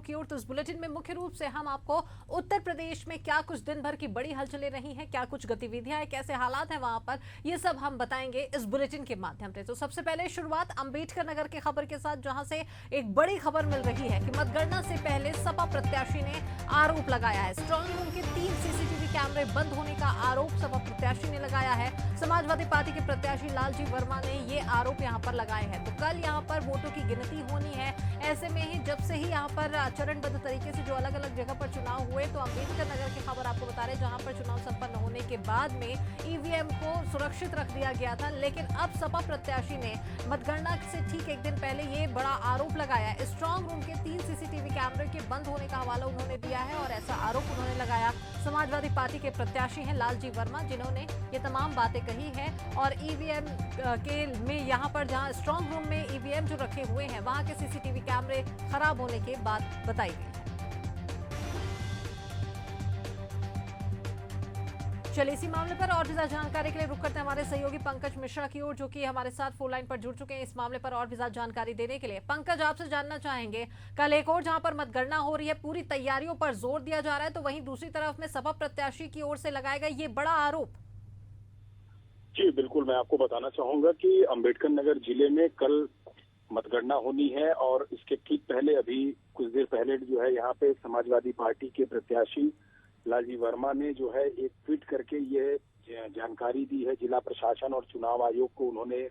की ओर। तो इस बुलेटिन में मुख्य रूप से हम आपको उत्तर प्रदेश में क्या कुछ दिन भर की बड़ी हलचलें रही हैं, क्या कुछ गतिविधियां हैं, कैसे हालात हैं वहां पर, ये सब हम बताएंगे इस बुलेटिन के माध्यम से। तो सबसे पहले शुरुआत अंबेडकर नगर की खबर के साथ, जहां से एक बड़ी खबर मिल रही है कि मतगणना से पहले सपा प्रत्याशी ने आरोप लगाया है। स्ट्रांग रूम के 3 सीसीटीवी कैमरे बंद होने का आरोप सपा प्रत्याशी ने लगाया है। समाजवादी पार्टी के प्रत्याशी लालजी वर्मा ने ये आरोप यहां पर लगाए हैं। तो कल यहां पर वोटों की गिनती होनी है। ऐसे में ही जब से ही यहां पर चरणबद्ध तरीके से जो अलग अलग जगह पर चुनाव हुए, तो अंबेडकर नगर की खबर आपको बता रहे हैं, जहां पर चुनाव संपन्न होने के बाद में ईवीएम को सुरक्षित रख दिया गया था। लेकिन अब सपा प्रत्याशी ने मतगणना से ठीक एक दिन पहले ये बड़ा आरोप लगाया है। स्ट्रांग रूम के 3 सीसीटीवी कैमरे के बंद होने का हवाला उन्होंने दिया है और ऐसा आरोप उन्होंने लगाया। समाजवादी पार्टी के प्रत्याशी हैं लालजी वर्मा, जिन्होंने ये तमाम बातें कही है। और ईवीएम के में यहाँ पर जहाँ स्ट्रांग रूम में ईवीएम जो रखे हुए हैं, वहां के सीसीटीवी कैमरे खराब होने की बात बताई गई है। चलिए इसी मामले पर और भी ज्यादा जानकारी के लिए रुक करते हैं हमारे सहयोगी पंकज मिश्रा की ओर, जो कि हमारे साथ फोन लाइन पर जुड़ चुके हैं इस मामले पर और भी ज्यादा जानकारी देने के लिए। पंकज, आपसे जानना चाहेंगे, कल एक और जहां पर मतगणना हो रही है, पूरी तैयारियों पर जोर दिया जा रहा है, तो वहीं दूसरी तरफ में सपा प्रत्याशी की ओर से लगाया गया ये बड़ा आरोप। जी बिल्कुल, मैं आपको बताना चाहूंगा कि अंबेडकर नगर जिले में कल मतगणना होनी है और इसके ठीक पहले अभी कुछ देर पहले जो है यहाँ पे समाजवादी पार्टी के प्रत्याशी लालजी वर्मा ने जो है एक ट्वीट करके ये जानकारी दी है। जिला प्रशासन और चुनाव आयोग को उन्होंने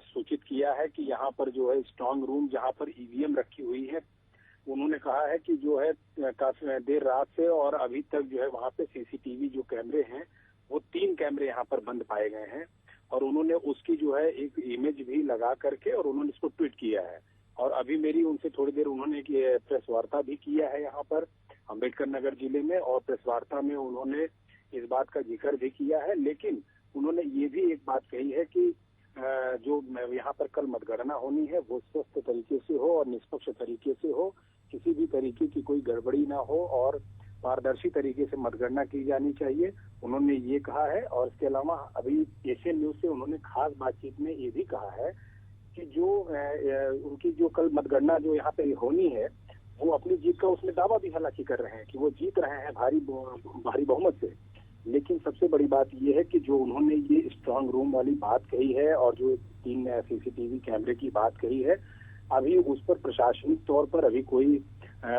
सूचित किया है कि यहाँ पर जो है स्ट्रांग रूम जहाँ पर ईवीएम रखी हुई है, उन्होंने कहा है कि जो है काफी देर रात से और अभी तक जो है वहाँ पे सीसीटीवी जो कैमरे हैं वो 3 कैमरे यहाँ पर बंद पाए गए हैं। और उन्होंने उसकी जो है एक इमेज भी लगा करके और उन्होंने इसको ट्वीट किया है। और अभी मेरी उनसे थोड़ी देर उन्होंने प्रेस वार्ता भी किया है यहाँ पर अंबेडकर नगर जिले में, और प्रेस वार्ता में उन्होंने इस बात का जिक्र भी किया है। लेकिन उन्होंने ये भी एक बात कही है कि जो यहाँ पर कल मतगणना होनी है वो स्वस्थ तरीके से हो और निष्पक्ष तरीके से हो, किसी भी तरीके की कोई गड़बड़ी ना हो और पारदर्शी तरीके से मतगणना की जानी चाहिए, उन्होंने ये कहा है। और इसके अलावा अभी एशियन न्यूज से उन्होंने खास बातचीत में ये भी कहा है कि जो उनकी जो कल मतगणना जो यहाँ पे होनी है, वो अपनी जीत का उसमें दावा भी हालांकि कर रहे हैं कि वो जीत रहे हैं भारी बहुमत से। लेकिन सबसे बड़ी बात ये है कि जो उन्होंने ये स्ट्रांग रूम वाली बात कही है और जो 3 सीसीटीवी कैमरे की बात कही है, अभी उस पर प्रशासनिक तौर पर अभी कोई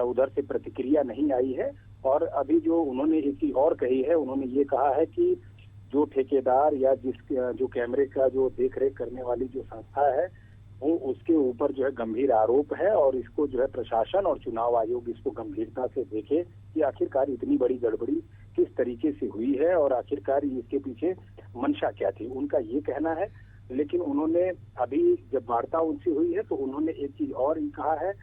उधर से प्रतिक्रिया नहीं आई है। और अभी जो उन्होंने एक चीज और कही है, उन्होंने ये कहा है कि जो ठेकेदार या जो कैमरे का जो देख रेख करने वाली जो संस्था है, वो उसके ऊपर जो है गंभीर आरोप है और इसको जो है प्रशासन और चुनाव आयोग इसको गंभीरता से देखे कि आखिरकार इतनी बड़ी गड़बड़ी किस तरीके से हुई है और आखिरकार इसके पीछे मंशा क्या थी, उनका ये कहना है। लेकिन उन्होंने अभी जब वार्ता उनसे हुई है तो उन्होंने एक चीज और ही कहा है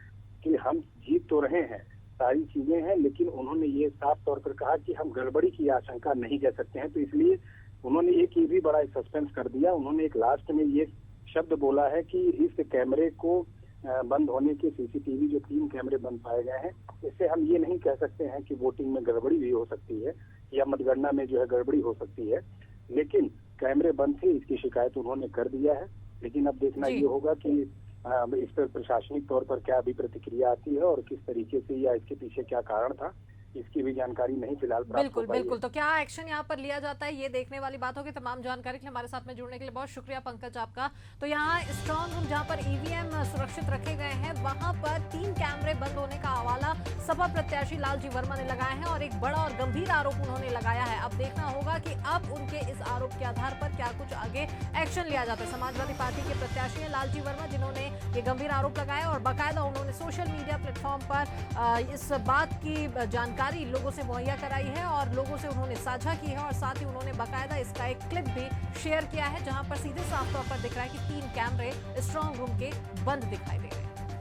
कि हम जीत तो रहे हैं, सारी चीजें हैं, लेकिन उन्होंने ये साफ तौर पर कहा कि हम गड़बड़ी की आशंका नहीं कर सकते हैं। तो इसलिए उन्होंने एक ये भी बड़ा सस्पेंस कर दिया। उन्होंने एक लास्ट में ये शब्द बोला है कि इस कैमरे को बंद होने के सीसीटीवी जो 3 कैमरे बंद पाए गए हैं, इससे हम ये नहीं कह सकते हैं कि वोटिंग में गड़बड़ी भी हो सकती है या मतगणना में जो है गड़बड़ी हो सकती है, लेकिन कैमरे बंद थे इसकी शिकायत उन्होंने कर दिया है। लेकिन अब देखना ये होगा कि इस पर प्रशासनिक तौर पर क्या अभी प्रतिक्रिया आती है और किस तरीके से या इसके पीछे क्या कारण था, इसकी भी जानकारी नहीं फिलहाल प्राप्त हो पाई है। बिल्कुल, तो क्या एक्शन यहाँ पर लिया जाता है, ये देखने वाली बात होगी। तमाम जानकारी के लिए हमारे साथ में जुड़ने के लिए बहुत शुक्रिया पंकज आपका। तो यहाँ स्ट्रांग रूम जहाँ पर ईवीएम सुरक्षित रखे गए हैं, वहां पर 3 कैमरे बंद होने का हवाला सपा प्रत्याशी लालजी वर्मा ने लगाया है और एक बड़ा और गंभीर आरोप उन्होंने लगाया है। अब देखना होगा कि अब उनके इस आरोप के आधार पर क्या कुछ आगे एक्शन लिया जाता है। समाजवादी पार्टी के प्रत्याशी है लालजी वर्मा, जिन्होंने ये गंभीर आरोप लगाया और बाकायदा उन्होंने सोशल मीडिया प्लेटफॉर्म पर इस बात की जानकारी लोगों से मुहैया कराई है और लोगों से उन्होंने साझा की है। और साथ ही उन्होंने बाकायदा इसका एक क्लिप भी शेयर किया है, जहां पर सीधे साफ तौर पर दिख रहा है कि 3 कैमरे स्ट्रांग रूम के बंद दिखाई दे रहे हैं।